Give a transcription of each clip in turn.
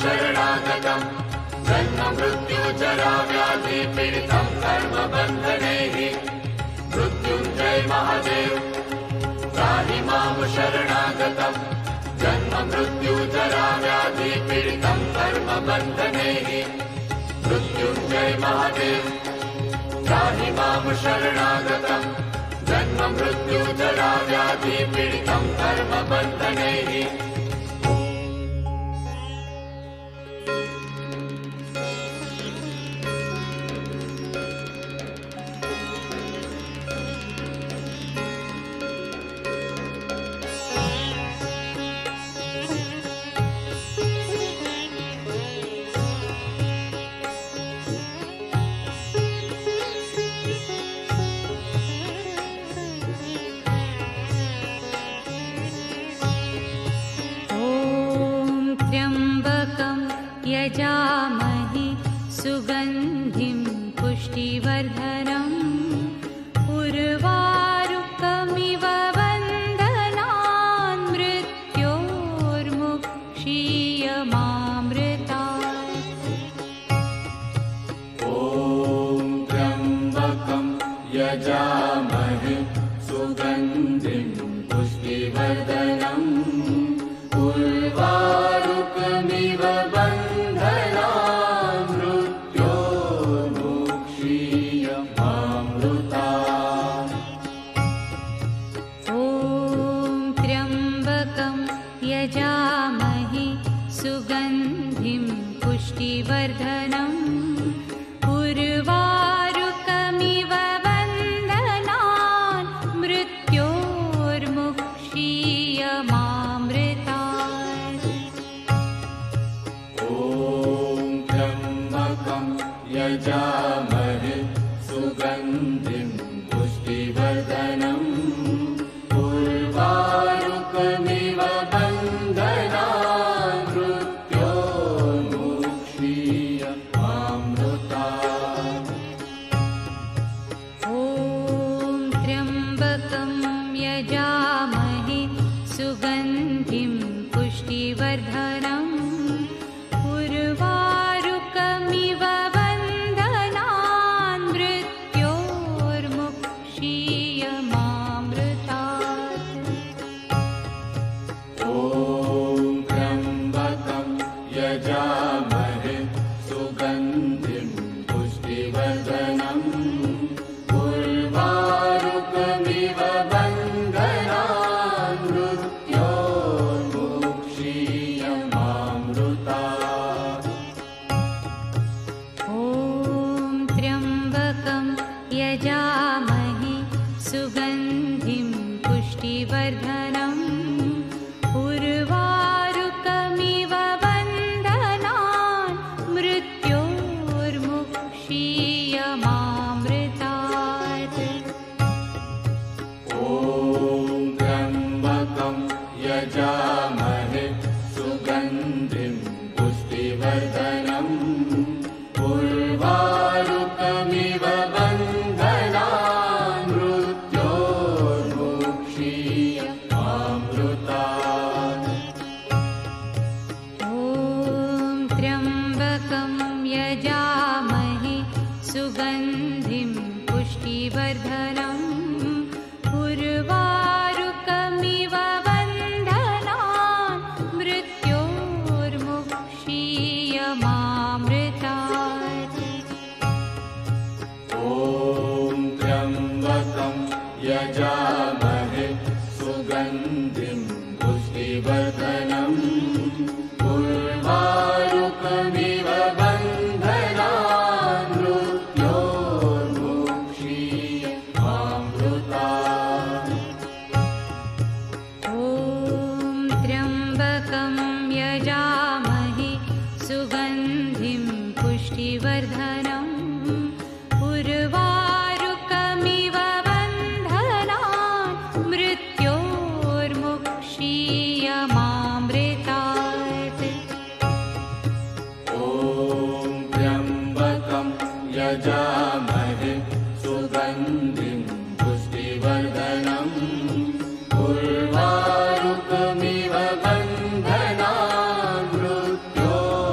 शरणागतम् जन्म मृत्यु जरा व्याधि पीडितं कर्मबन्धनैः मृत्युञ्जय महादेव त्राहि मां शरणागतम् जन्म मृत्यु जरा व्याधि पीडितं कर्मबन्धनैः मृत्युञ्जय महादेव त्राहि मां शरणागतम् जन्म मृत्यु जरा व्याधि पीडितं कर्मबन्धनैः यजामहे सुगन्धिं पुष्टिवर्धनम् उर्वारुकमिव वन्दनान् मृत्योर्मुक्षीयमामृतात्। ॐ त्र्यम्बकं यजामहे सुगन्धिं पुष्टिवर्धनम् उर्वारुकमिव यजामहे सुगन्धिं पुष्टिवर्धनम् उर्वारुकमिव वन्दनान् मृत्योर्मुक्षीयमामृतात्। ॐ त्र्यम्बकं यजामहे सुगन्धिं पुष्टिवर्धनम् उर्वारुकमिव यजामहे सुगन्धिं पुष्टिवर्धनम् उर्वारुकमिव वन्दनान् मृत्योर्मुक्षीयमामृतात्। ॐ त्र्यम्बकं यजामहे सुगन्धिं पुष्टिवर्धनम् उर्वारुकमिव यजामहे सुगन्धिं पुष्टिवर्धनम् उर्वारुकमिव वन्दनान् मृत्योर्मुक्षीयमामृतात्। ॐ त्र्यम्बकं यजामहे सुगन्धिं पुष्टिवर्धनम् उर्वारुकमिव यजामहे सुगन्धिं पुष्टिवर्धनम् उर्वारुकमिव वन्दनान् मृत्योर्मुक्षीयमामृतात्। ॐ त्र्यम्बकं यजामहे सुगन्धिं पुष्टिवर्धनम् उर्वारुकमिव यजामहे सुगन्धिं पुष्टिवर्धनम् उर्वारुकमिव वन्दनान् मृत्योर्मुक्षीयमामृतात्। ॐ त्र्यम्बकं यजामहे सुगन्धिं पुष्टिवर्धनम् उर्वारुकमिव वन्दनान् मृत्योर्मुक्षीयमामृतात्।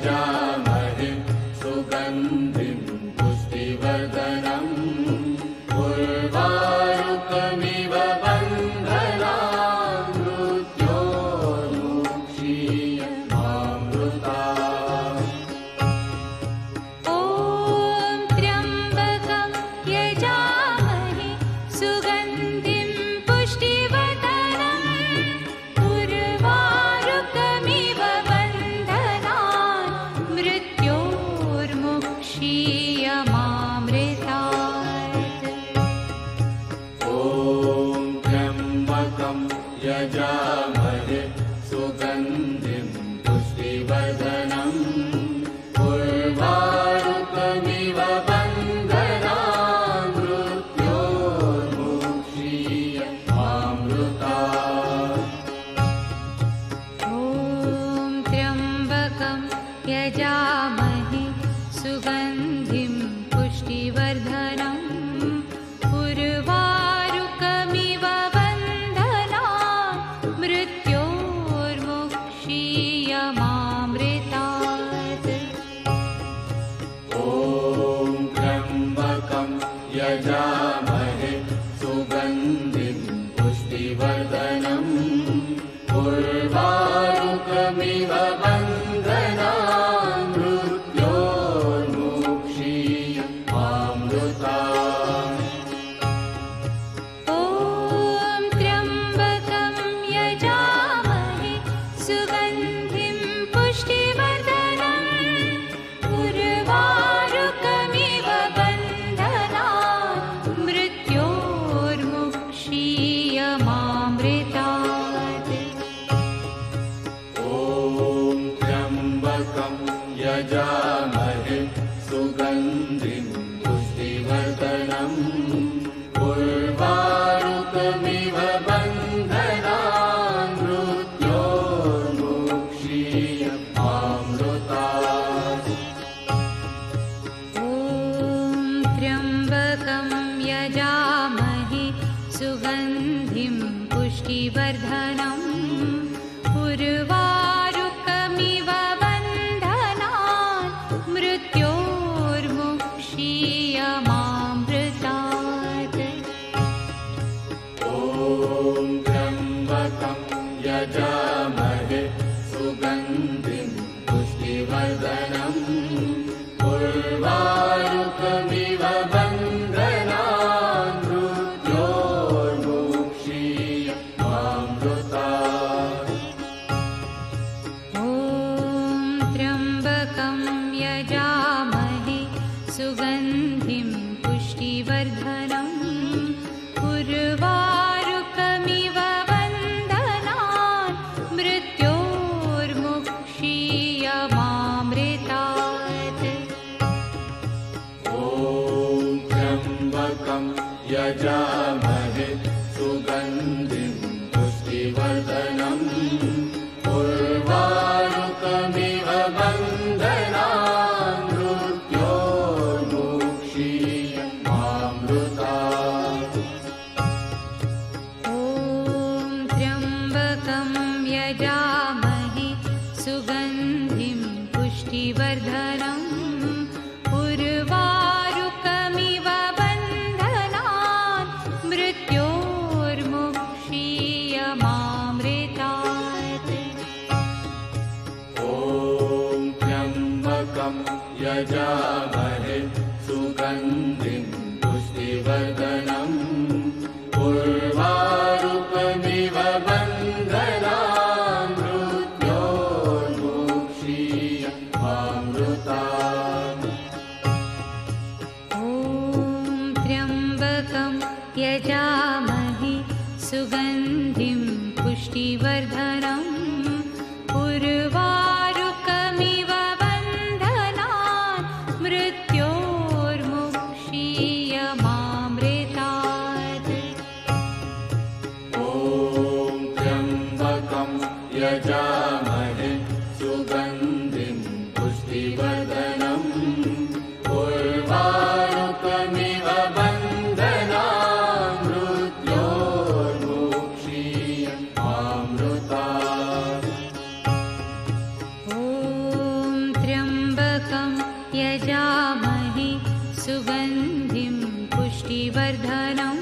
यजामहे सुगन्धिं पुष्टिवर्धनम् उर्वारुकमिव बन्धनान् मृत्योर्मुक्षीयमामृतात्। ॐ त्र्यम्बकं यजामहे सुगन्धिं पुष्टिवर्धनम् उर्वारुकमिव बन्धनान् मृत्योर्मुक्षीयमामृतात्। ॐ त्र्यम्बकं यजामहे सुगन्धिं पुष्टिवर्धनम् उर्वारुकमिव बन्धनान् मृत्योर्मुक्षीयमामृतात्। ॐ त्र्यम्बकं यजामहे सुगन्धिं पुष्टिवर्धनम् उर्वारुकमिव बन्धनान् मृत्योर्मुक्षीयमामृतात्। ॐ त्र्यम्बकं यजामहे सुगन्धिं पुष्टिवर्धनम् उर्वारुकमिव बन्धनान् मृत्योर्मुक्षीयमामृतात्। ॐ त्र्यम्बकं यजामहे सुगन्धिं पुष्टिवर्धनम् उर्वारुकमिव बन्धनान् मृत्योर्मुक्षीयमामृतात्। ॐ त्र्यम्बकं यजामहे सुगन्धिं पुष्टिवर्धनम् उर्वारुकमिव बन्धनान् मृत्योर्मुक्षीयमामृतात्। ॐ त्र्यम्बकं यजामहे सुगन्धिं पुष्टिवर्धनम् उर्वारुकमिव बन्धनान् मृत्योर्मुक्षीयमामृतात्। ॐ त्र्यम्बकं यजामहे सुगन्धिं पुष्टिवर्धनम् उर्वारुकमिव बन्धनान् मृत्योर्मुक्षीयमामृतात्। ॐ त्र्यम्बकं यजामहे सुगन्धिं पुष्टिवर्धनम् उर्वारुकमिव बन्धनान् मृत्योर्मुक्षीयमामृतात्। ॐ त्र्यम्बकं यजामहे सुगन्धिं पुष्टिवर्धनम् उर्वारुकमिव बन्धनान् मृत्योर्मुक्षीयमामृतात्। ॐ त्र्यम्बकं यजामहे सुगन्धिं पुष्टिवर्धनम् उर्वारुकमिव बन्धनान् मृत्योर्मुक्षीयमामृतात्। ॐ त्र्यम्बकं यजामहे सुगन्धिं पुष्टिवर्धनम् उर्वारुकमिव बन्धनान् मृत्योर्मुक्षीयमामृतात्। ॐ त्र्यम्बकं यजामहे सुगन्धिं पुष्टिवर्धनम् उर्वारुकमिव बन्धनान् मृत्योर्मुक्षीयमामृतात्। ॐ त्र्यम्बकं यजामहे सुगन्धिं पुष्टिवर्धनम् उर्वारुकमिव बन्धनान् मृत्योर्मुक्षीयमामृतात्। यजामहे सुगन्धिं पुष्टिवर्धनम्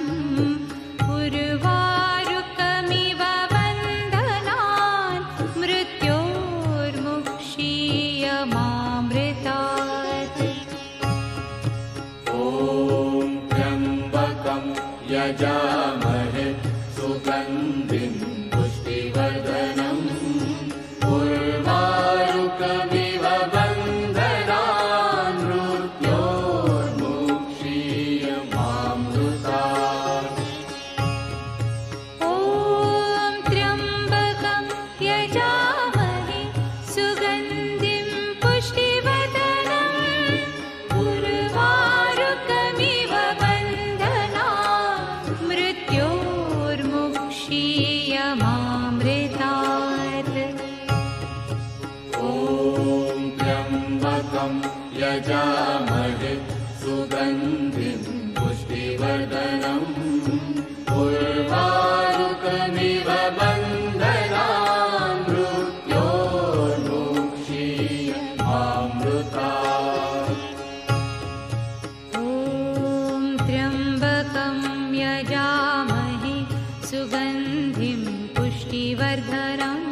उर्वारुकमिव बन्धनान् मृत्योर्मुक्षीयमामृतात् ॐ त्र्यम्बकं यजामहे सुगन्धिं पुष्टिवर्धनम् उर्वारुकमिव बन्धनान् मृत्योर्मुक्षीयमामृतात् ॐ त्र्यम्बकं यजामहे सुगन्धिं पुष्टिवर्धनम् उर्वारुकमिव बन्धनान् मृत्योर्मुक्षीयमामृतात् ॐ त्र्यम्बकं यजामहे सुगन्धिं पुष्टिवर्धनम् उर्वारुकमिव बन्धनान् मृत्योर्मुक्षीयमामृतात् ॐ त्र्यम्बकं यजामहे सुगन्धिं पुष्टिवर्धनम्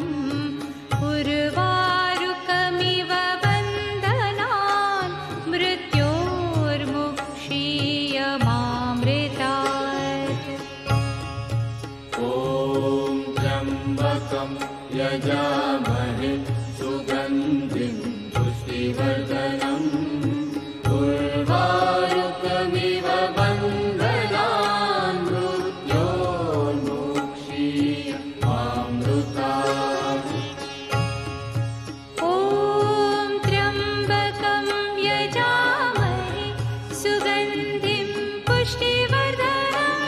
उर्वारुकमिव बन्धनान् मृत्योर्मुक्षीयमामृतात् ॐ त्र्यम्बकं यजामहे सुगन्धिं पुष्टिवर्धनम् उर्वारुकमिव बन्धनान् मृत्योर्मुक्षीयमामृतात् ॐ त्र्यम्बकं यजामहे सुगन्धिं पुष्टिवर्धनम्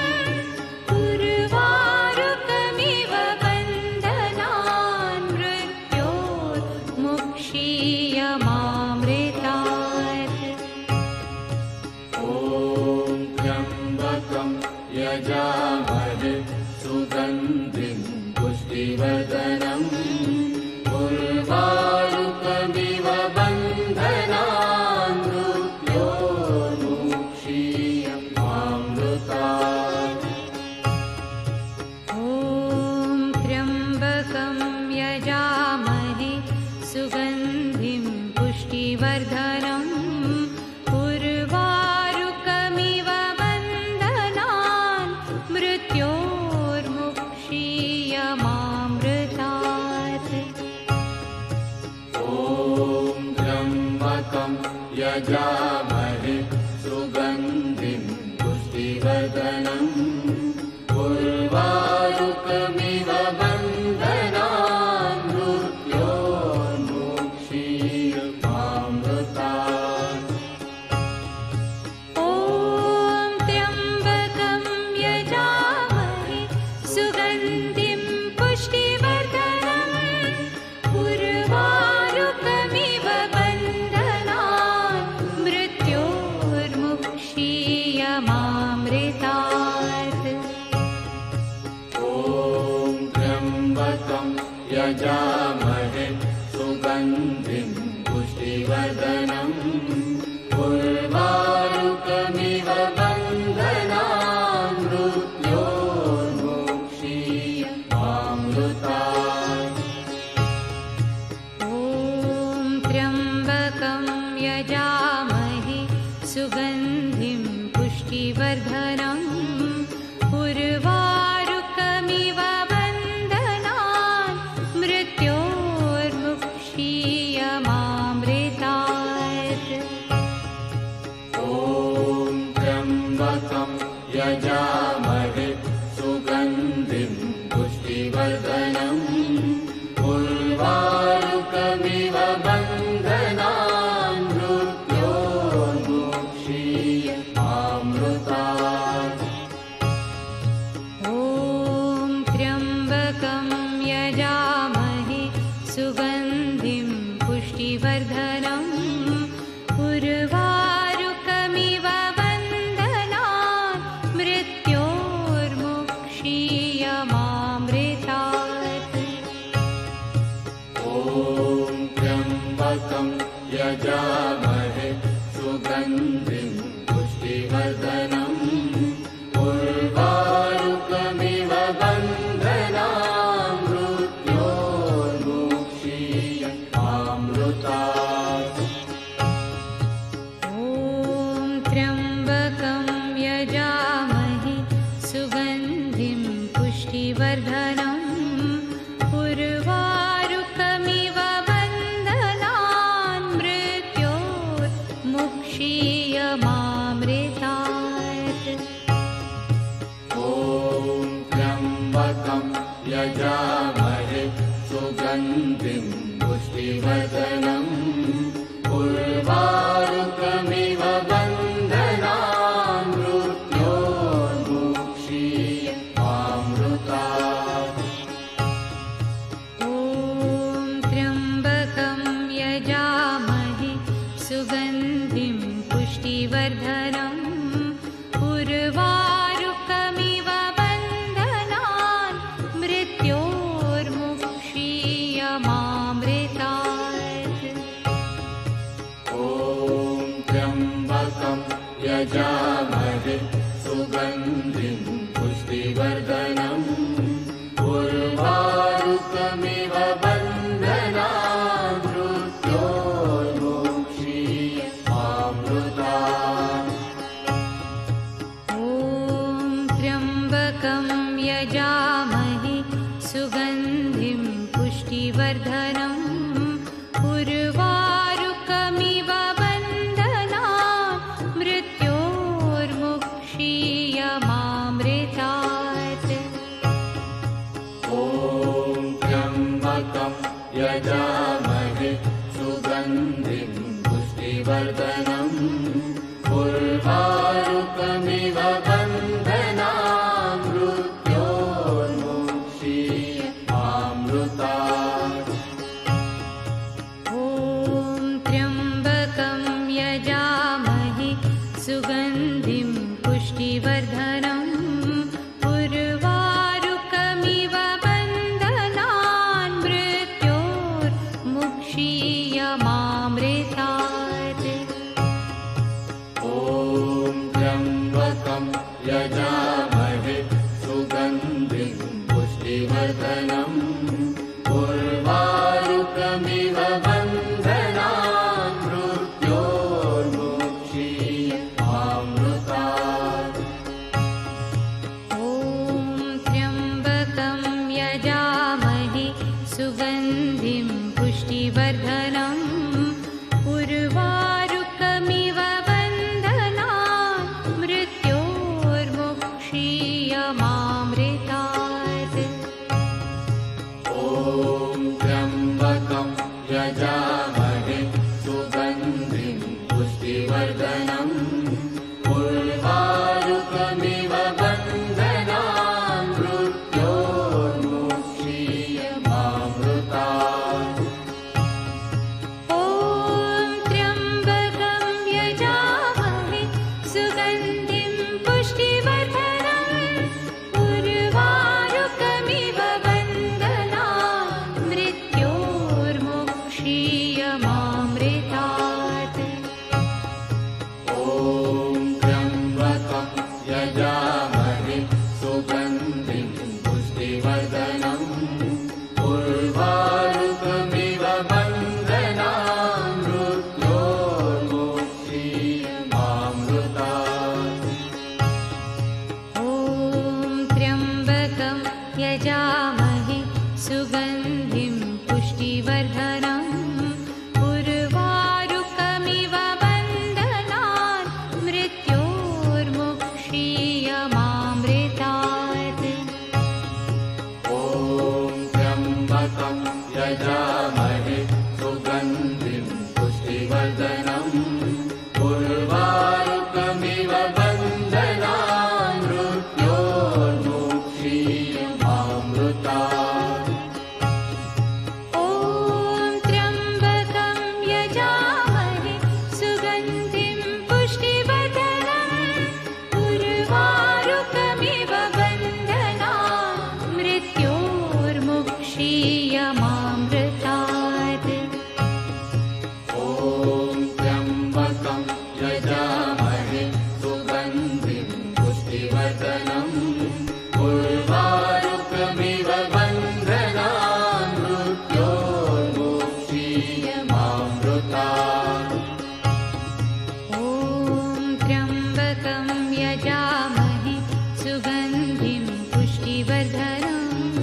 उर्वारुकमिव बन्धनान् मृत्योर्मुक्षीयमामृतात् ॐ त्र्यम्बकं यजामहे सुगन्धिं पुष्टिवर्धनम् उर्वारुकमिव बन्धनान् मृत्योर्मुक्षीयमामृतात् ॐ त्र्यम्बकं यजामहे सुगन्धिं पुष्टिवर्धनम् उर्वारुकमिव बन्धनान् मृत्योर्मुक्षीयमामृतात् ॐ त्र्यम्बकं यजामहे सुगन्धिं पुष्टिवर्धनम् उर्वारुकमिव बन्धनान् मृत्योर्मुक्षीयमामृतात् ॐ त्र्यम्बकं यजामहे सुगन्धिं पुष्टिवर्धनम् उर्वारुकमिव बन्धनान् मृत्योर्मुक्षीयमामृतात् ॐ त्र्यम्बकं यजामहे सुगन्धिं पुष्टिवर्धनम् उर्वारुकमिव बन्धनान् मृत्योर्मुक्षीयमामृतात् ॐ त्र्यम्बकं यजामहे सुगन्धिं पुष्टिवर्धनम् उर्वारुकमिव बन्धनान् मृत्योर्मुक्षीयमामृतात् ॐ त्र्यम्बकं यजामहे सुगन्धिं पुष्टिवर्धनम् उर्वारुकमिव बन्धनान् मृत्योर्मुक्षीयमामृतात् मुक्षीयमामृतात्। ॐ त्र्यम्बकं यजामहे सुगन्धिं पुष्टिवर्धनम् उर्वारुकमिव बन्धनान् मृत्योर्मुक्षीयमामृतात्। ॐ त्र्यम्बकं यजामहे सुगन्धिं पुष्टिवर्धनम् उर्वारुकमिव बन्धनान् मृत्योर्मुक्षीयमामृतात्। ॐ त्र्यम्बकं यजामहे सुगन्धिं पुष्टिवर्धनम् उर्वारुकमिव बन्धनान् मृत्योर्मुक्षीयमामृतात्। ॐ त्र्यम्बकं यजामहे सुगन्धिं पुष्टिवर्धनम् उर्वारुकमिव बन्धनान् मृत्योर्मुक्षीयमामृतात्। ॐ त्र्यम्बकं यजामहे सुगन्धिं पुष्टिवर्धनम् उर्वारुकमिव बन्धनान् मृत्योर्मुक्षीयमामृतात्। ॐ त्र्यम्बकं यजामहे सुगन्धिं पुष्टिवर्धनम् उर्वारुकमिव बन्धनान् मृत्योर्मुक्षीयमामृतात्। ॐ त्र्यम्बकं यजामहे सुगन्धिं पुष्टिवर्धनम् उर्वारुकमिव बन्धनान् मृत्योर्मुक्षीयमामृतात्। ॐ त्र्यम्बकं यजामहे सुगन्धिं पुष्टिवर्धनम् उर्वारुकमिव बन्धनान् मृत्योर्मुक्षीयमामृतात्। ॐ त्र्यम्बकं यजामहे सुगन्धिं पुष्टिवर्धनम् उर्वारुकमिव बन्धनान् मृत्योर्मुक्षीयमामृतात्। ॐ त्र्यम्बकं यजामहे सुगन्धिं पुष्टिवर्धनम् उर्वारुकमिव बन्धनान् मृत्योर्मुक्षीयमामृतात्। ॐ त्र्यम्बकं यजामहे सुगन्धिं पुष्टिवर्धनम् उर्वारुकमिव बन्धनान् मृत्योर्मुक्षीयमामृतात्। ॐ त्र्यम्बकं यजामहे सुगन्धिं पुष्टिवर्धनम् उर्वारुकमिव बन्धनान् मृत्योर्मुक्षीयमामृतात्। ॐ त्र्यम्बकं यजामहे सुगन्धिं पुष्टिवर्धनम् उर्वारुकमिव बन्धनान् मृत्योर्मुक्षीयमामृतात्। ॐ त्र्यम्बकं यजामहे सुगन्धिं पुष्टिवर्धनम् उर्वारुकमिव बन्धनान् मृत्योर्मुक्षीयमामृतात्। ॐ त्र्यम्बकं यजामहे सुगन्धिं पुष्टिवर्धनम् उर्वारुकमिव बन्धनान् मृत्योर्मुक्षीयमामृतात्। ॐ त्र्यम्बकं यजामहे सुगन्धिं पुष्टिवर्धनम्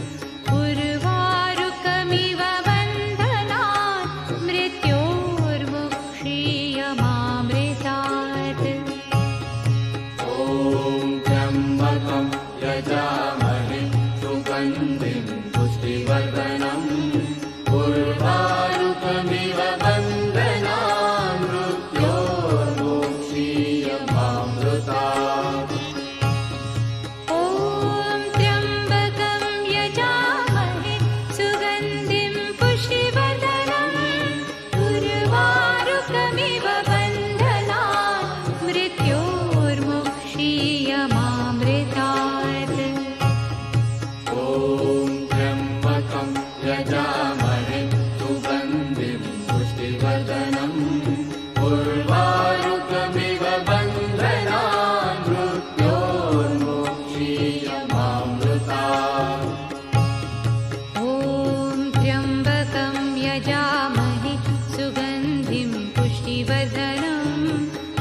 उर्वारुकमिव बन्धनान् मृत्योर्मुक्षीयमामृतात्।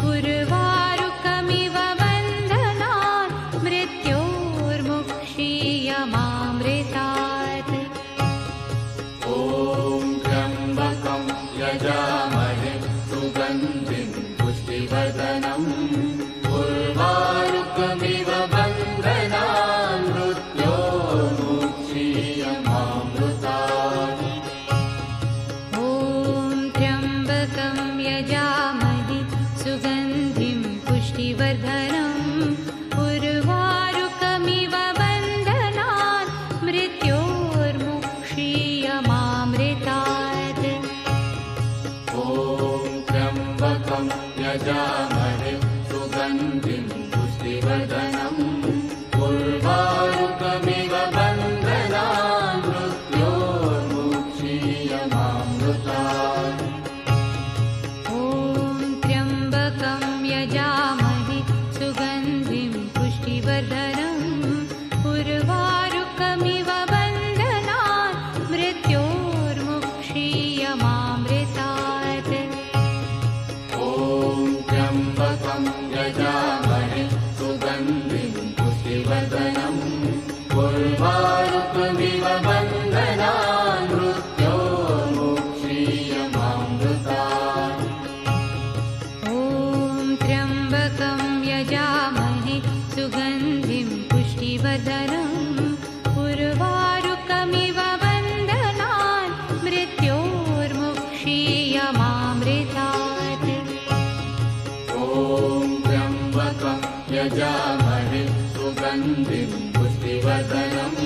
उर्वारुकमिव बन्धनान् मृत्योर्मुक्षीयमामृतात्। ॐ त्र्यम्बकं यजामहे सुगन्धिं पुष्टिवर्धनम् उर्वारुकमिव बन्धनान् मृत्योर्मुक्षीयमामृतात्। ॐ त्र्यम्बकं यजामहे सुगन्धिं पुष्टिवर्धनम् उर्वारुकमिव बन्धनान् मृत्योर्मुक्षीयमामृतात्। ॐ त्र्यम्बकं यजामहे सुगन्धिं पुष्टिवर्धनम् उर्वारुकमिव बन्धनान् मृत्योर्मुक्षीयमामृतात्। ॐ त्र्यम्बकं यजामहे सुगन्धिं पुष्टिवर्धनम् उर्वारुकमिव बन्धनान् मृत्योर्मुक्षीयमामृतात्। ॐ त्र्यम्बकं यजामहे सुगन्धिं पुष्टिवर्धनम् उर्वारुकमिव बन्धनान् मृत्योर्मुक्षीयमामृतात्। ॐ त्र्यम्बकं यजामहे सुगन्धिं पुष्टिवर्धनम् उर्वारुकमिव बन्धनान् मृत्योर्मुक्षीयमामृतात्। ॐ त्र्यम्बकं यजामहे सुगन्धिं पुष्टिवर्धनम्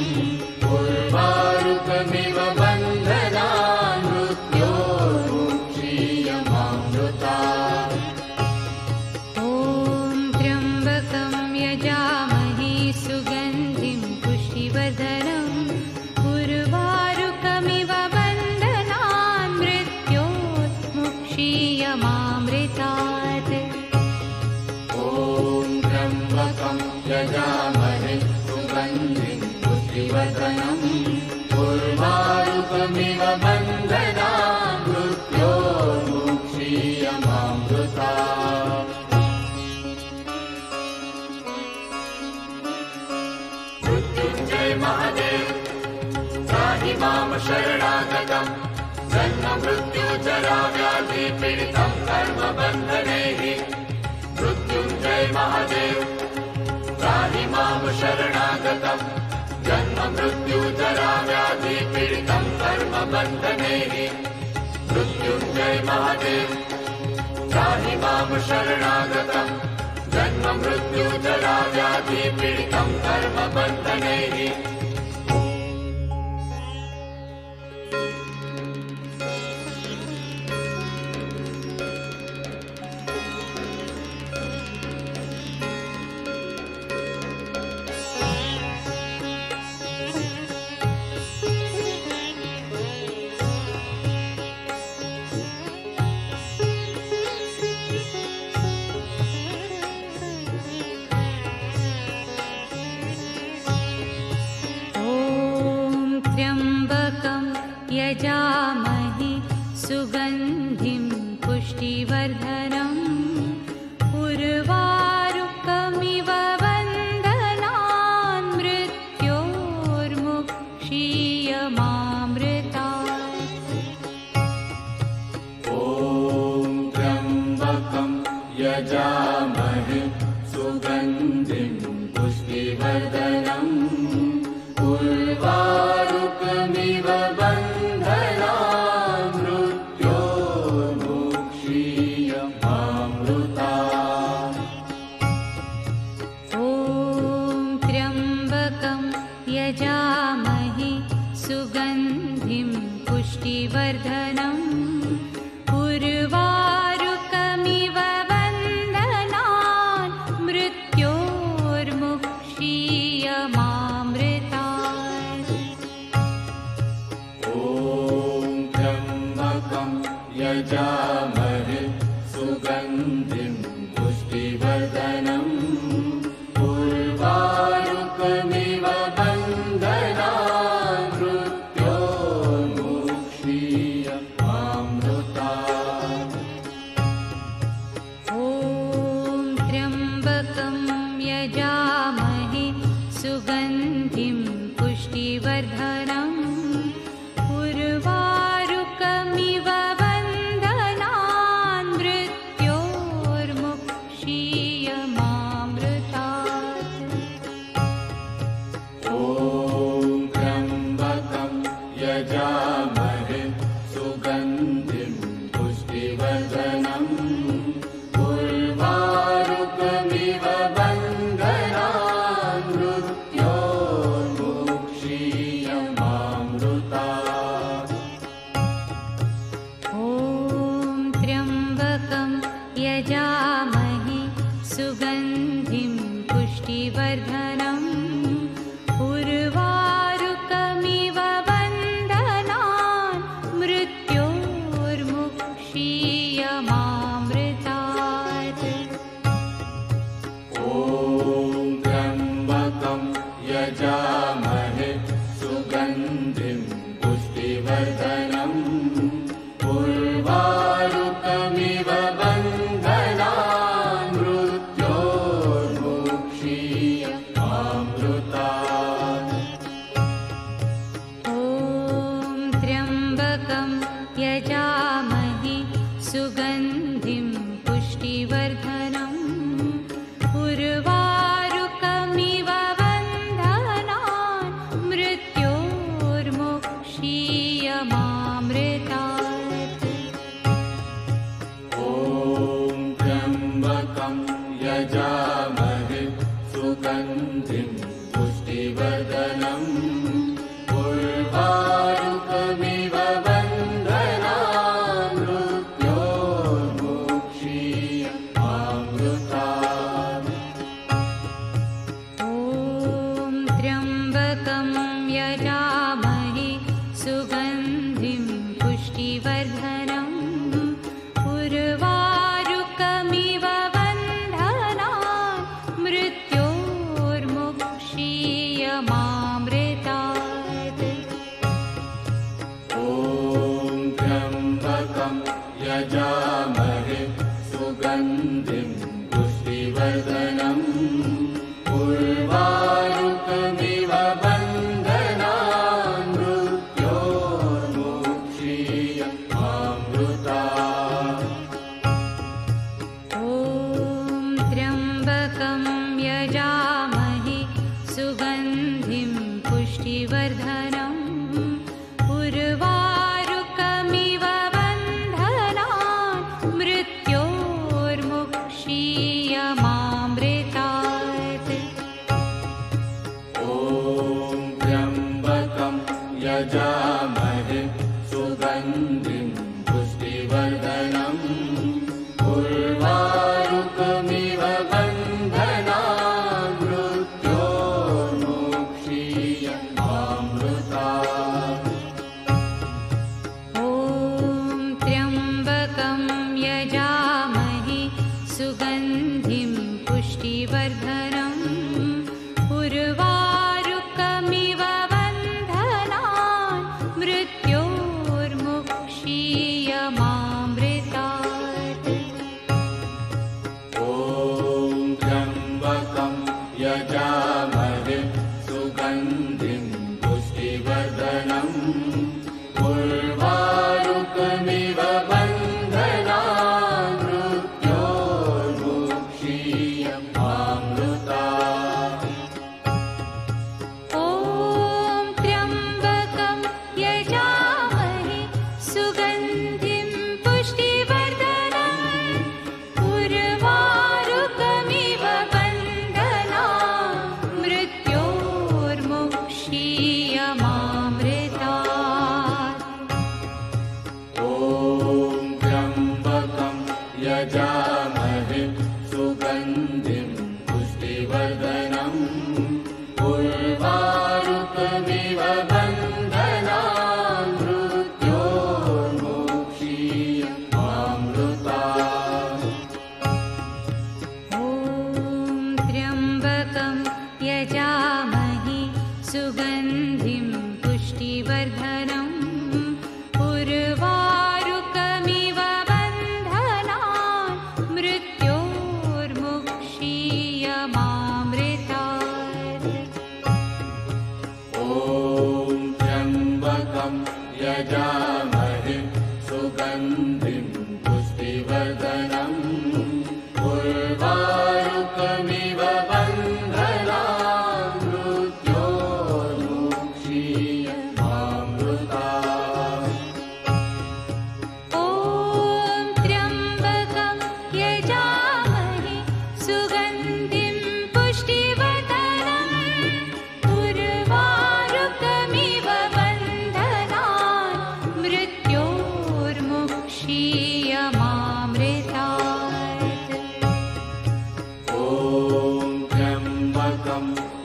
उर्वारुकमिव बन्धनान् मृत्योर्मुक्षीयमामृतात्। ॐ त्र्यम्बकं यजामहे सुगन्धिं पुष्टिवर्धनम् उर्वारुकमिव बन्धनान् मृत्योर्मुक्षीयमामृतात्। ॐ त्र्यम्बकं यजामहे सुगन्धिं पुष्टिवर्धनम् उर्वारुकमिव बन्धनान् मृत्योर्मुक्षीयमामृतात्। मृत्युञ्जय महादेव त्राहि मां शरणागतं जन्म मृत्यु जरा व्याधि पीडितं कर्मबन्धनैः। मृत्युञ्जय महादेव त्राहि मां शरणागतं जन्म मृत्यु जरा व्याधि पीडितं कर्मबन्धनैः। मृत्युञ्जय महादेव त्राहि मां शरणागतं जन्म मृत्यु जरा व्याधि पीडितं कर्मबन्धनैः। यजामहे सुगन्धिं पुष्टिवर्धनम् उर्वारुकमिव बन्धनान् मृत्योर्मुक्षीयमामृतात्। ॐ त्र्यम्बकं यजामहे सुगन्धिं पुष्टिवर्धनम् उर्वारुकमिव बन्धनान् मृत्योर्मुक्षीयमामृतात्। ॐ त्र्यम्बकं यजामहे सुगन्धिं पुष्टिवर्धनम् उर्वारुकमिव बन्धनान् मृत्योर्मुक्षीयमामृतात्। ॐ त्र्यम्बकं यजामहे सुगन्धिं पुष्टिवर्धनम् उर्वारुकमिव बन्धनान् मृत्योर्मुक्षीयमामृतात्। मृत्योर्मुक्षीयमामृतात्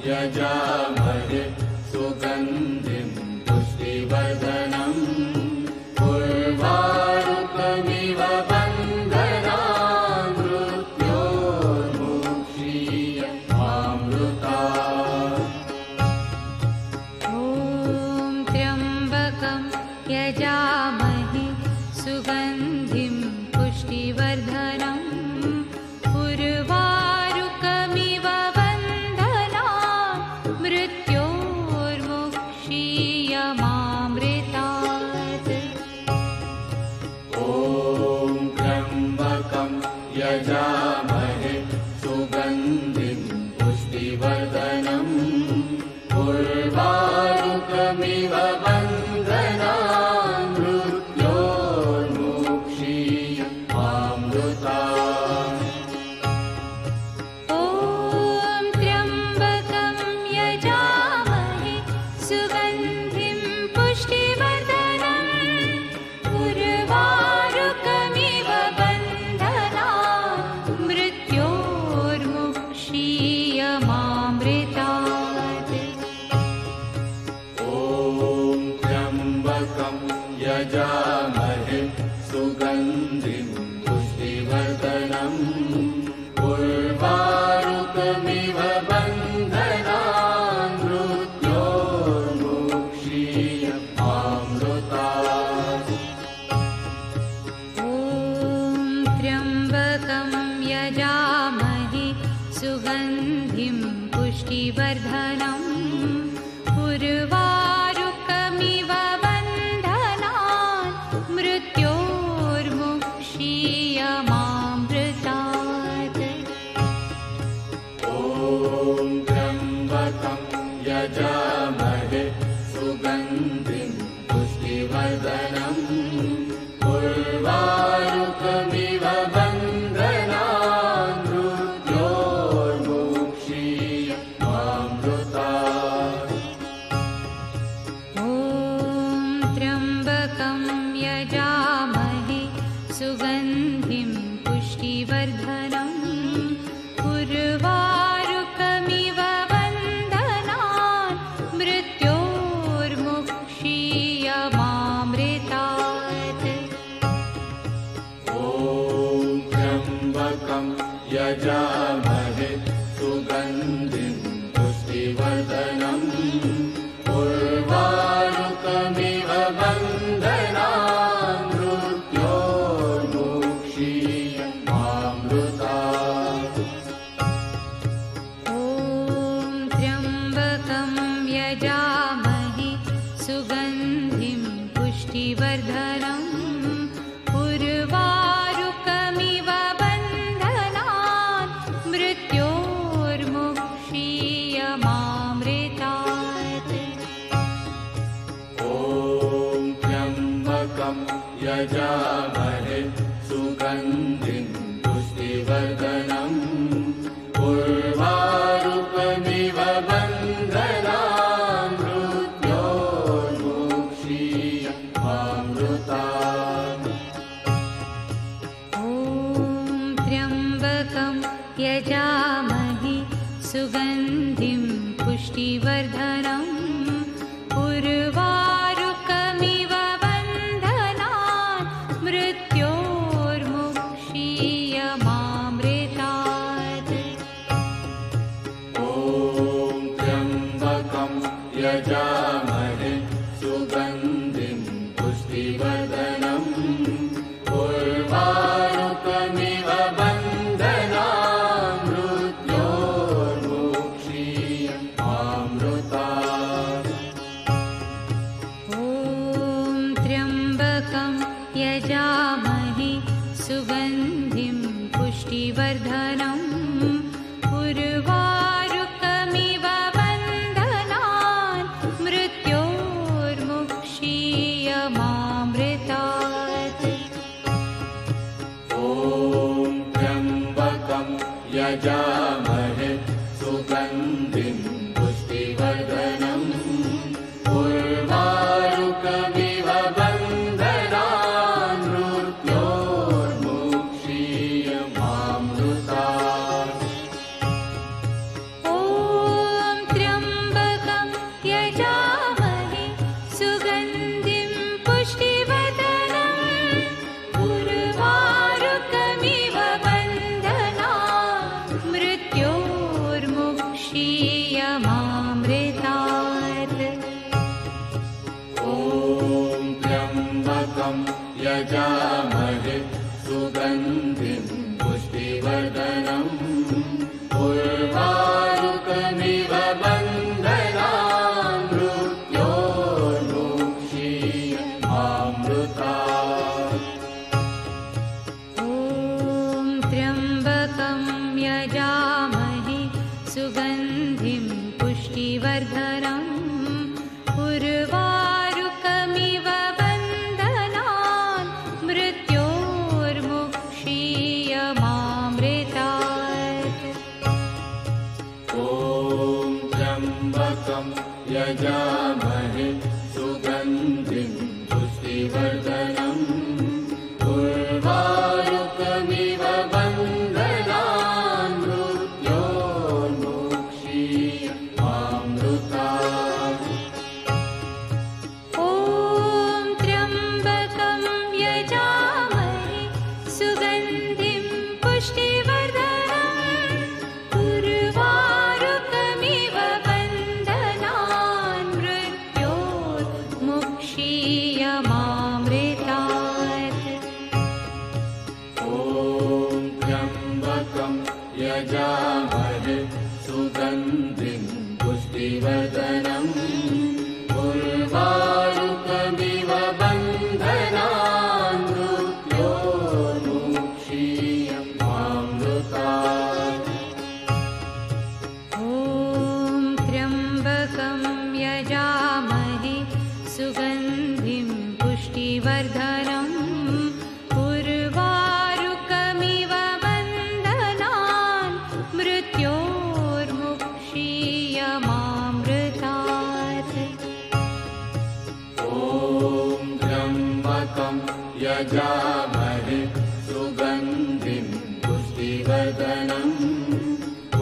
यजामहे सुगन्धिं पुष्टिवर्धनम् उर्वारुकमिव बन्धनान् मृत्योर्मुक्षीयमामृतात्। ॐ त्र्यम्बकं यजामहे सुगन्धिं पुष्टिवर्धनम् उर्वारुकमिव बन्धनान् मृत्योर्मुक्षीयमामृतात्। ॐ त्र्यम्बकं यजामहे सुगन्धिं पुष्टिवर्धनम् उर्वारुकमिव बन्धनान् मृत्योर्मुक्षीयमामृतात्। ॐ त्र्यम्बकं यजामहे सुगन्धिं पुष्टिवर्धनम् उर्वारुकमिव बन्धनान् मृत्योर्मुक्षीयमामृतात्। ॐ त्र्यम्बकं यजामहे सुगन्धिं पुष्टिवर्धनम् उर्वारुकमिव बन्धनान् मृत्योर्मुक्षीयमामृतात्। ॐ त्र्यम्बकं यजामहे सुगन्धिं पुष्टिवर्धनम् उर्वारुकमिव बन्धनान् मृत्योर्मुक्षीयमामृतात्। ॐ त्र्यम्बकं यजामहे सुगन्धिं पुष्टिवर्धनम् उर्वारुकमिव बन्धनान् मृत्योर्मुक्षीयमामृतात्। ॐ त्र्यम्बकं यजामहे सुगन्धिं पुष्टिवर्धनम् उर्वारुकमिव बन्धनान् मृत्योर्मुक्षीयमामृतात्। ॐ त्र्यम्बकं यजामहे सुगन्धिं पुष्टिवर्धनम् उर्वारुकमिव बन्धनान् मृत्योर्मुक्षीयमामृतात्। ॐ त्र्यम्बकं यजामहे सुगन्धिं पुष्टिवर्धनम् उर्वारुकमिव बन्धनान् मृत्योर्मुक्षीयमामृतात्। ॐ त्र्यम्बकं यजामहे सुगन्धिं पुष्टिवर्धनम् उर्वारुकमिव बन्धनान् मृत्योर्मुक्षीयमामृतात्। ॐ त्र्यम्बकं यजामहे सुगन्धिं पुष्टिवर्धनम् उर्वारुकमिव बन्धनान् मृत्योर्मुक्षीयमामृतात्। ॐ त्र्यम्बकं यजामहे सुगन्धिं पुष्टिवर्धनम् उर्वारुकमिव बन्धनान् मृत्योर्मुक्षीयमामृतात्। ॐ त्र्यम्बकं यजामहे सुगन्धिं पुष्टिवर्धनम् उर्वारुकमिव बन्धनान् मृत्योर्मुक्षीयमामृतात्। ॐ त्र्यम्बकं यजामहे सुगन्धिं पुष्टिवर्धनम् उर्वारुकमिव बन्धनान् मृत्योर्मुक्षीयमामृतात्। यजामहे सुगन्धिं पुष्टिवर्धनम् उर्वारुकमिव बन्धनान् मृत्योर्मुक्षीयमामृतात्। ॐ त्र्यम्बकं यजामहे सुगन्धिं पुष्टिवर्धनम् उर्वारुकमिव बन्धनान् मृत्योर्मुक्षीयमामृतात्। ॐ त्र्यम्बकं यजामहे सुगन्धिं पुष्टिवर्धनम् उर्वारुकमिव बन्धनान् मृत्योर्मुक्षीयमामृतात्। ॐ त्र्यम्बकं यजामहे सुगन्धिं पुष्टिवर्धनम् उर्वारुकमिव बन्धनान् मृत्योर्मुक्षीयमामृतात्। ॐ त्र्यम्बकं यजामहे सुगन्धिं पुष्टिवर्धनम् उर्वारुकमिव बन्धनान् मृत्योर्मुक्षीयमामृतात्। ॐ त्र्यम्बकं यजामहे सुगन्धिं पुष्टिवर्धनम् उर्वारुकमिव बन्धनान् मृत्योर्मुक्षीयमामृतात्। ॐ त्र्यम्बकं यजामहे सुगन्धिं पुष्टिवर्धनम्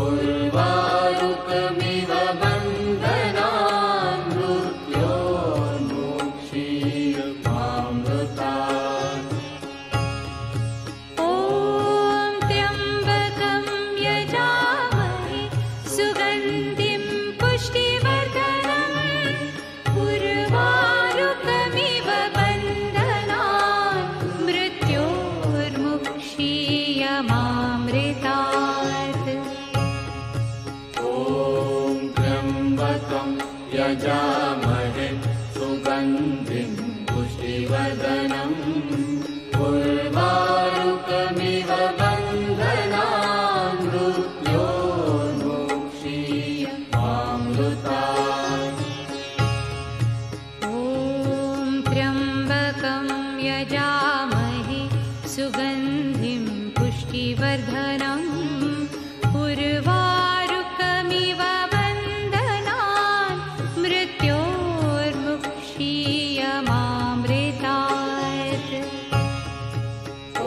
उर्वारुकमिव बन्धनान् मृत्योर्मुक्षीयमामृतात्। ॐ त्र्यम्बकं यजामहे सुगन्धिं पुष्टिवर्धनम् उर्वारुकमिव बन्धनान् मृत्योर्मुक्षीयमामृतात्। ॐ त्र्यम्बकं यजामहे सुगन्धिं पुष्टिवर्धनम् उर्वारुकमिव बन्धनान् मृत्योर्मुक्षीयमामृतात्। ॐ त्र्यम्बकं यजामहे सुगन्धिं पुष्टिवर्धनम् उर्वारुकमिव बन्धनान् मृत्योर्मुक्षीयमामृतात्। ॐ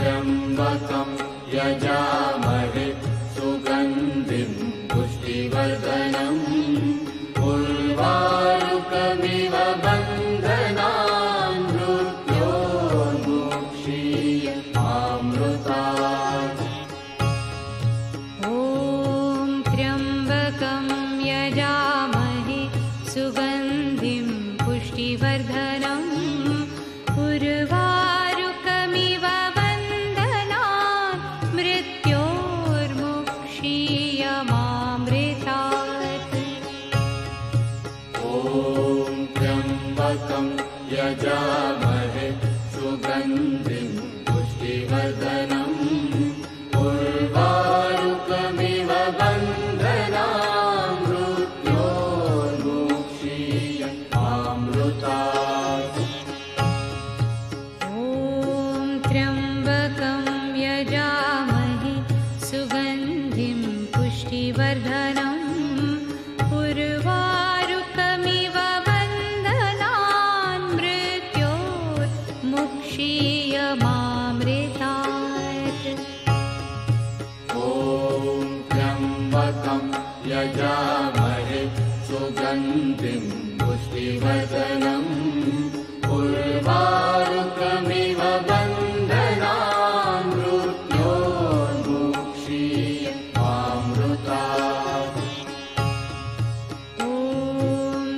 त्र्यम्बकं यजामहे सुगन्धिं पुष्टिवर्धनम् उर्वारुकमिव बन्धनान् मृत्योर्मुक्षीयमामृतात्। ॐ त्र्यम्बकं यजामहे सुगन्धिं पुष्टिवर्धनम् उर्वारुकमिव बन्धनान् मृत्योर्मुक्षीयमामृतात्। ॐ त्र्यम्बकं यजामहे सुगन्धिं पुष्टिवर्धनम् उर्वारुकमिव बन्धनान् मृत्योर्मुक्षीयमामृतात्। ॐ त्र्यम्बकं यजामहे सुगन्धिं पुष्टिवर्धनम् उर्वारुकमिव बन्धनान् मृत्योर्मुक्षीयमामृतात्। ॐ त्र्यम्बकं यजामहे सुगन्धिं पुष्टिवर्धनम् उर्वारुकमिव बन्धनान् मृत्योर्मुक्षीयमामृतात्। ॐ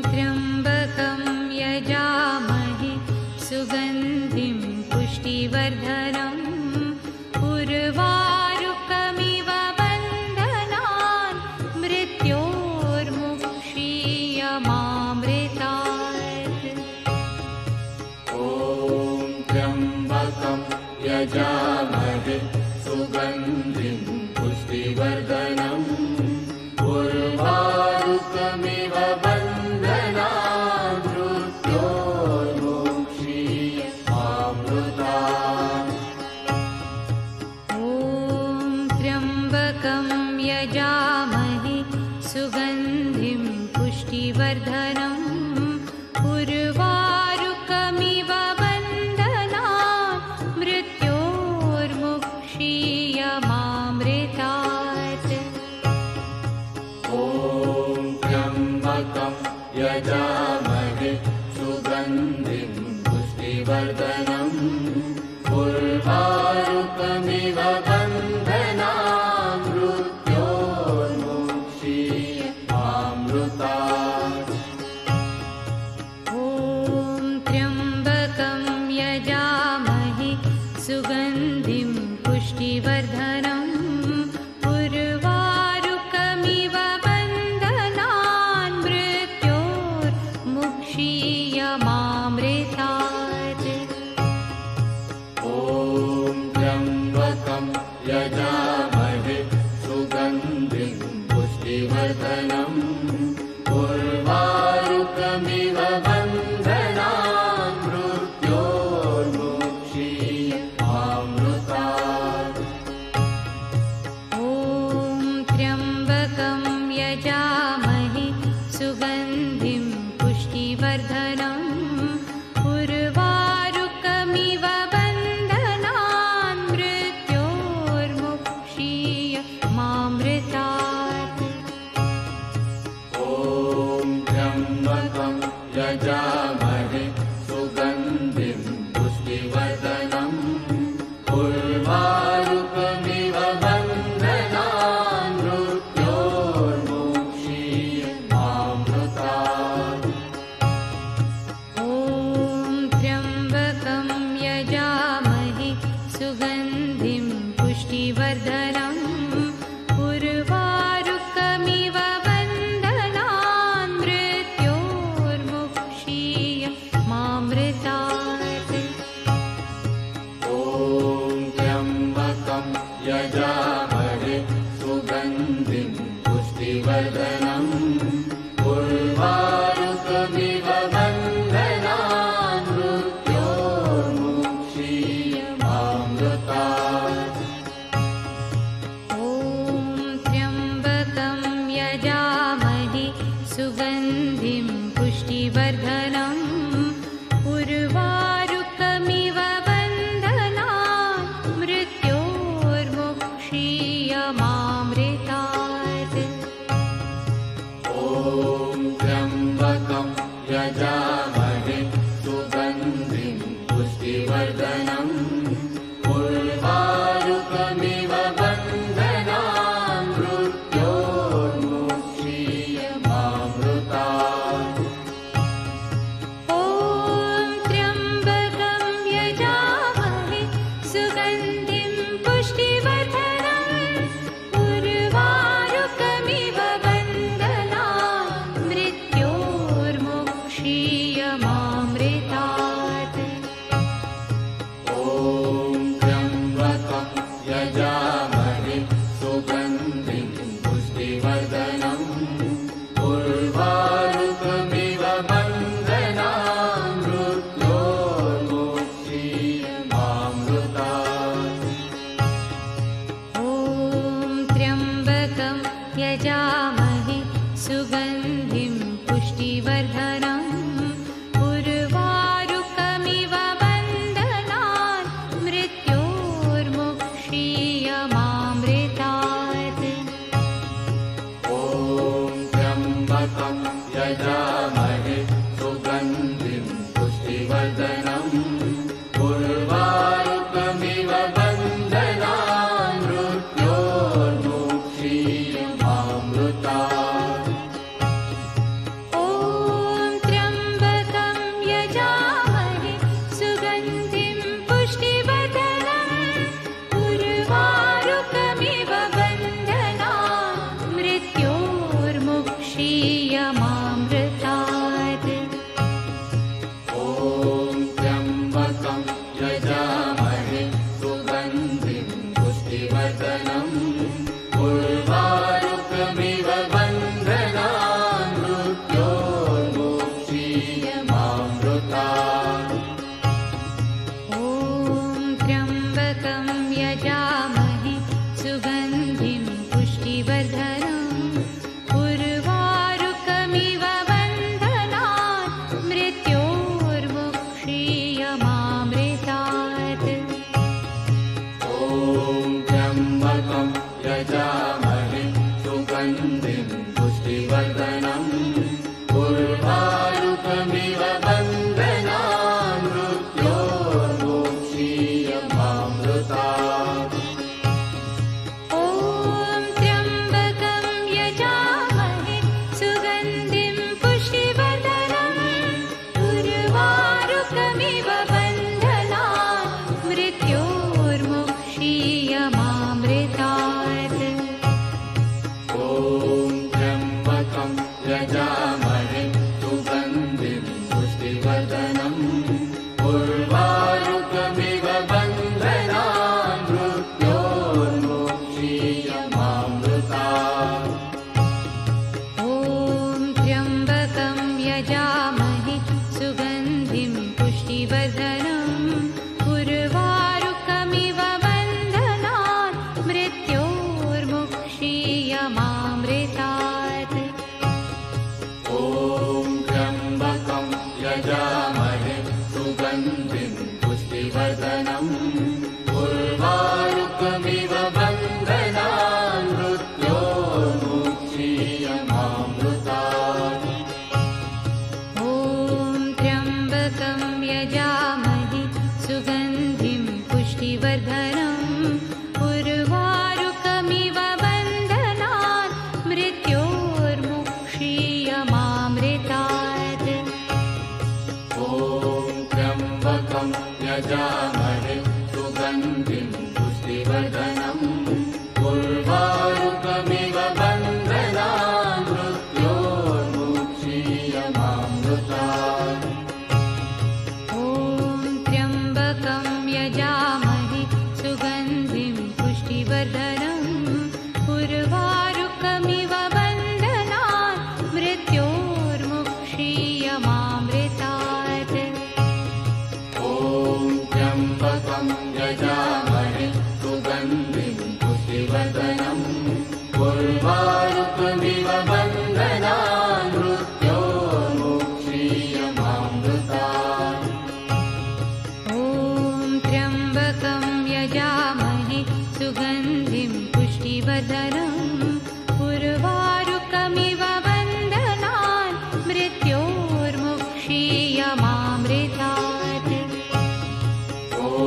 त्र्यम्बकं यजामहे सुगन्धिं सुगन्धिं पुष्टिवर्धनम् उर्वारुकमिव बन्धनान् मृत्योर्मुक्षीयमामृतात्। ॐ त्र्यम्बकं यजामहे सुगन्धिं पुष्टिवर्धनम् उर्वारुकमिव बन्धनान् मृत्योर्मुक्षीयमामृतात्। ॐ त्र्यम्बकं यजामहे सुगन्धिं पुष्टिवर्धनम् उर्वारुकमिव बन्धनान् मृत्योर्मुक्षीयमामृतात्। ॐ त्र्यम्बकं यजामहे सुगन्धिं पुष्टिवर्धनम् उर्वारुकमिव बन्धनान् मृत्योर्मुक्षीयमामृतात्। ॐ त्र्यम्बकं यजामहे सुगन्धिं पुष्टिवर्धनम् उर्वारुकमिव बन्धनान् मृत्योर्मुक्षीयमामृतात्। ॐ त्र्यम्बकं यजामहे सुगन्धिं पुष्टिवर्धनम् उर्वारुकमिव बन्धनान् मृत्योर्मुक्षीयमामृतात्। ॐ त्र्यम्बकं यजामहे सुगन्धिं पुष्टिवर्धनम् उर्वारुकमिव बन्धनान् मृत्योर्मुक्षीयमामृतात्। ॐ त्र्यम्बकं यजामहे सुगन्धिं पुष्टिवर्धनम् उर्वारुकमिव बन्धनान् मृत्योर्मुक्षीयमामृतात्। ॐ त्र्यम्बकं यजामहे सुगन्धिं पुष्टिवर्धनम् उर्वारुकमिव बन्धनान् मृत्योर्मुक्षीयमामृतात्। ॐ त्र्यम्बकं यजामहे सुगन्धिं पुष्टिवर्धनम् उर्वारुकमिव बन्धनान् मृत्योर्मुक्षीयमामृतात्। ॐ त्र्यम्बकं यजामहे सुगन्धिं पुष्टिवर्धनम् उर्वारुकमिव बन्धनान् मृत्योर्मुक्षीयमामृतात्। ॐ त्र्यम्बकं यजामहे सुगन्धिं पुष्टिवर्धनम् उर्वारुकमिव बन्धनान् मृत्योर्मुक्षीयमामृतात्। ॐ त्र्यम्बकं यजामहे सुगन्धिं पुष्टिवर्धनम् उर्वारुकमिव बन्धनान् मृत्योर्मुक्षीयमामृतात्। ॐ त्र्यम्बकं यजामहे सुगन्धिं पुष्टिवर्धनम् उर्वारुकमिव बन्धनान् मृत्योर्मुक्षीयमामृतात्। ॐ त्र्यम्बकं यजामहे सुगन्धिं पुष्टिवर्धनम् उर्वारुकमिव बन्धनान् मृत्योर्मुक्षीयमामृतात्। ॐ त्र्यम्बकं यजामहे सुगन्धिं पुष्टिवर्धनम् उर्वारुकमिव त्र्यम्बकं यजामहे सुगन्धिं पुष्टिवर्धनम् उर्वारुकमिव बन्धनान् मृत्योर्मुक्षीयमामृतात्। ॐ त्र्यम्बकं यजामहे सुगन्धिं पुष्टिवर्धनम् उर्वारुकमिव बन्धनान् मृत्योर्मुक्षीयमामृतात्। ॐ त्र्यम्बकं यजामहे सुगन्धिं पुष्टिवर्धनम् उर्वारुकमिव बन्धनान् मृत्योर्मुक्षीयमामृतात्। ॐ त्र्यम्बकं यजामहे सुगन्धिं पुष्टिवर्धनम् उर्वारुकमिव बन्धनान् मृत्योर्मुक्षीयमामृतात्। ॐ त्र्यम्बकं यजामहे सुगन्धिं पुष्टिवर्धनम् उर्वारुकमिव बन्धनान् मृत्योर्मुक्षीयमामृतात्। ॐ त्र्यम्बकं यजामहे सुगन्धिं पुष्टिवर्धनम् उर्वारुकमिव बन्धनान् मृत्योर्मुक्षीयमामृतात्। ॐ त्र्यम्बकं यजामहे सुगन्धिं पुष्टिवर्धनम् उर्वारुकमिव बन्धनान् मृत्योर्मुक्षीयमामृतात्। ॐ त्र्यम्बकं यजामहे सुगन्धिं पुष्टिवर्धनम् उर्वारुकमिव बन्धनान् मृत्योर्मुक्षीयमामृतात्। ॐ त्र्यम्बकं यजामहे सुगन्धिं पुष्टिवर्धनम् उर्वारुकमिव बन्धनान् मृत्योर्मुक्षीयमामृतात्। ॐ त्र्यम्बकं यजामहे सुगन्धिं पुष्टिवर्धनम् उर्वारुकमिव बन्धनान् मृत्योर्मुक्षीयमामृतात्। ॐ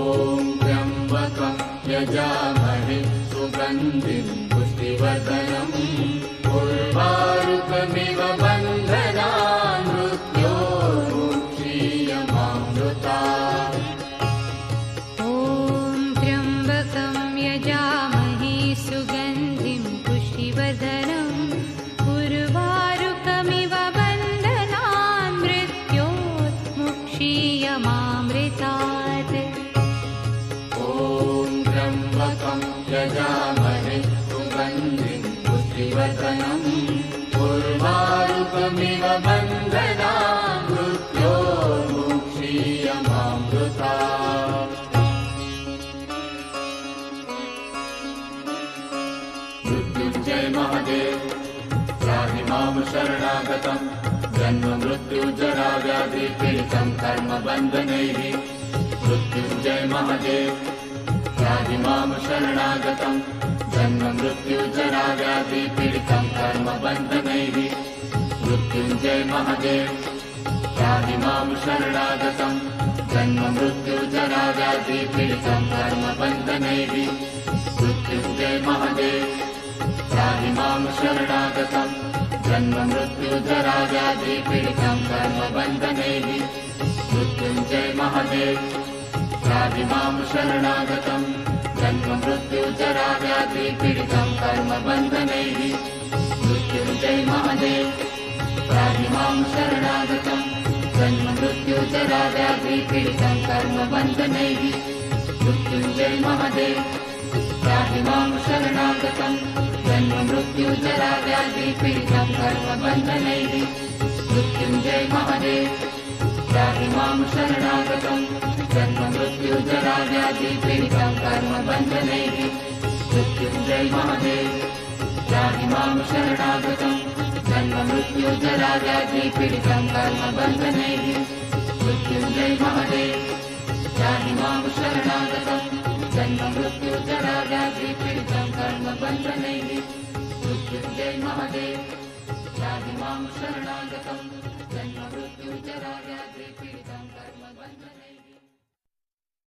त्र्यम्बकं यजामहे सुगन्धिं पुष्टिवर्धनम् उर्वारुकमिव बन्धनान् मृत्योर्मुक्षीयमामृतात्। ॐ त्र्यम्बकं यजामहे सुगन्धिं पुष्टिवर्धनम् उर्वारुकमिव बन्धनान् मृत्योर्मुक्षीयमामृतात्। ॐ त्र्यम्बकं यजामहे सुगन्धिं पुष्टिवर्धनम् उर्वारुकमिव बन्धनान् मृत्योर्मुक्षीयमामृतात्। मृत्युञ्जय महादेव त्राहि मां शरणागतं जन्म मृत्युजरा व्याधि पीडितं कर्मबन्धनैः। मृत्युञ्जय महादेव त्राहि मां शरणागतं जन्म मृत्युजरा व्याधि पीडितं कर्मबन्धनैः। मृत्युञ्जय महादेव त्राहि मां शरणागतं जन्म मृत्युजरा व्याधि पीडितं कर्मबन्धनैः। मृत्युञ्जय महादेव त्राहि मां शरणागतं जन्म मृत्युजरा व्याधि पीडितं कर्मबन्धनैः। मृत्युञ्जय महादेव त्राहि मां शरणागतं जन्म मृत्युजरा व्याधि पीडितं कर्मबन्धनैः। मृत्युञ्जय महादेव त्राहि मां शरणागतं जन्म मृत्युजरा व्याधि पीडितं कर्मबन्धनैः। मृत्युञ्जय महादेव त्राहि मां शरणागतं जन्म मृत्युजरा व्याधि पीडितं कर्मबन्धनैः। मृत्युञ्जय महादेव त्राहि मां शरणागतं जन्म मृत्युजरा व्याधि पीडितं कर्मबन्धनैः। मृत्युञ्जय महादेव त्राहि मां शरणागतं जन्म मृत्युजरा व्याधि पीडितं कर्मबन्धनैः। मृत्युञ्जय महादेव त्राहि मां शरणागतं जन्म जन्ममृत्युजराव्याधिपीडितं कर्मबन्धनैः मृत्युञ्जय महादेव त्राहि मां शरणागतं जन्ममृत्युजराव्याधिपीडितं कर्मबन्धनैः